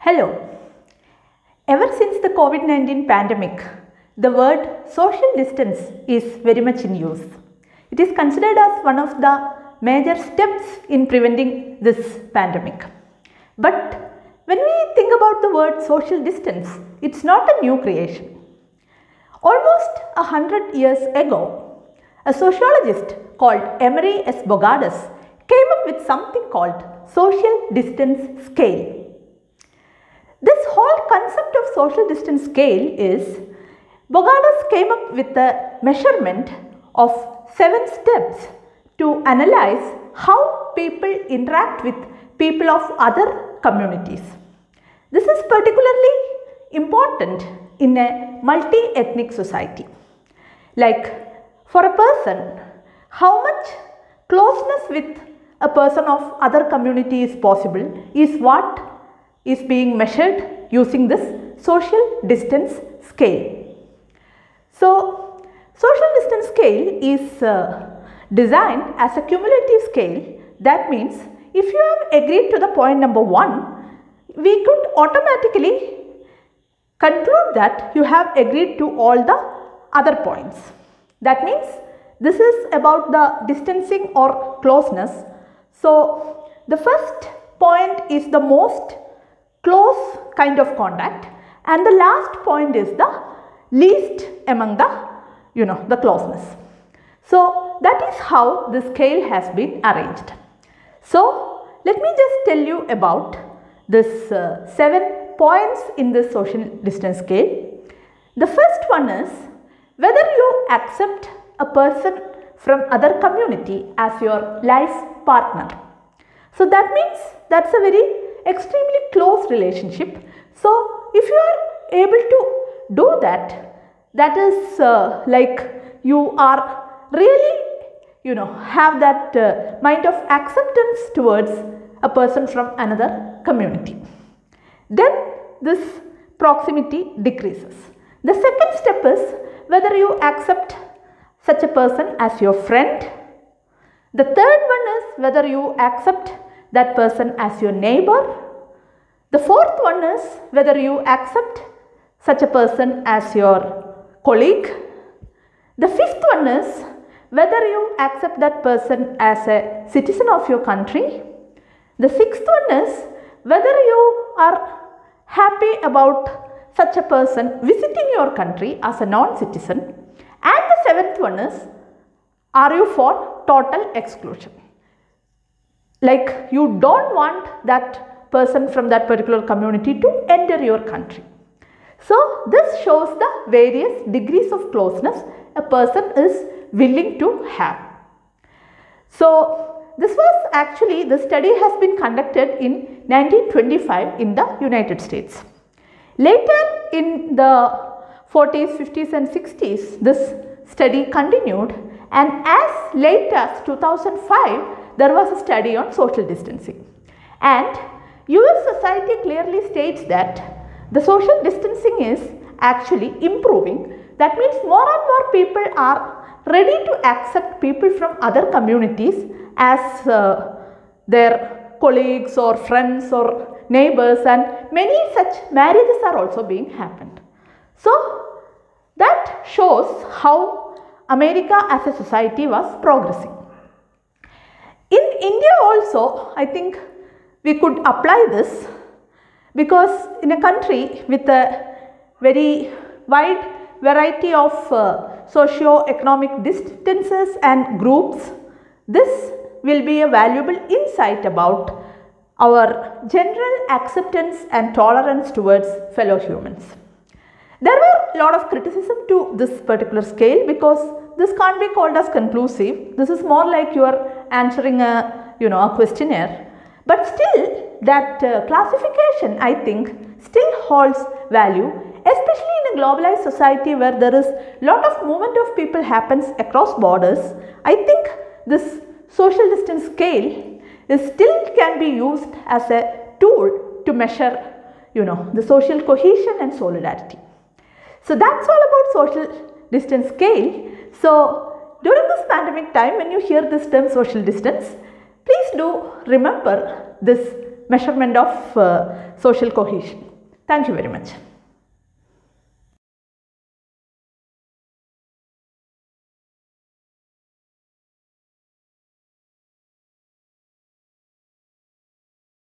Hello. Ever since the COVID-19 pandemic, the word social distance is very much in use. It is considered as one of the major steps in preventing this pandemic. But when we think about the word social distance, it's not a new creation. Almost 100 years ago, a sociologist called Emery S. Bogadas came up with something called social distance scale. This whole concept of social distance scale is Bogadas came up with a measurement of 7 steps to analyze how people interact with people of other communities. This is particularly important in a multi-ethnic society. Like for a person, how much closeness with a person of other community is possible is what is being measured using this social distance scale. So, social distance scale is designed as a cumulative scale. That means if you have agreed to the point number 1, we could automatically conclude that you have agreed to all the other points. That means this is about the distancing or closeness. So, the first point is the most close kind of contact and the last point is the least among the closeness. So that is how the scale has been arranged. So let me just tell you about this 7 points in the social distance scale. The first one is whether you accept a person from other community as your life partner. So that means that's a very extremely close relationship. So if you are able to do that, that is like you are really have that mind of acceptance towards a person from another community. Then this proximity decreases. The second step is whether you accept such a person as your friend. The third one is whether you accept that person as your neighbor. The fourth one is whether you accept such a person as your colleague. The fifth one is whether you accept that person as a citizen of your country. The sixth one is whether you are happy about such a person visiting your country as a non-citizen. And the seventh one is, are you for total exclusion? Like you don't want that person from that particular community to enter your country. So this shows the various degrees of closeness a person is willing to have. So this was actually, the study has been conducted in 1925 in the United States. Later in the 40s, 50s and 60s, this study continued, and as late as 2005, there was a study on social distancing. And US society clearly states that the social distancing is actually improving. That means more and more people are ready to accept people from other communities as their colleagues or friends or neighbors, and many such marriages are also being happened. So that shows how America as a society was progressing. In India also, I think we could apply this, because in a country with a very wide variety of socio-economic distances and groups, this will be a valuable insight about our general acceptance and tolerance towards fellow humans. There were a lot of criticism to this particular scale because this can't be called as conclusive. This is more like you are answering a questionnaire. But still that classification, I think, still holds value, especially in a globalized society where there is a lot of movement of people happens across borders. I think this social distance scale still can be used as a tool to measure the social cohesion and solidarity. So that's all about social distance scale. So during this pandemic time, when you hear this term social distance, please do remember this measurement of social cohesion. Thank you very much.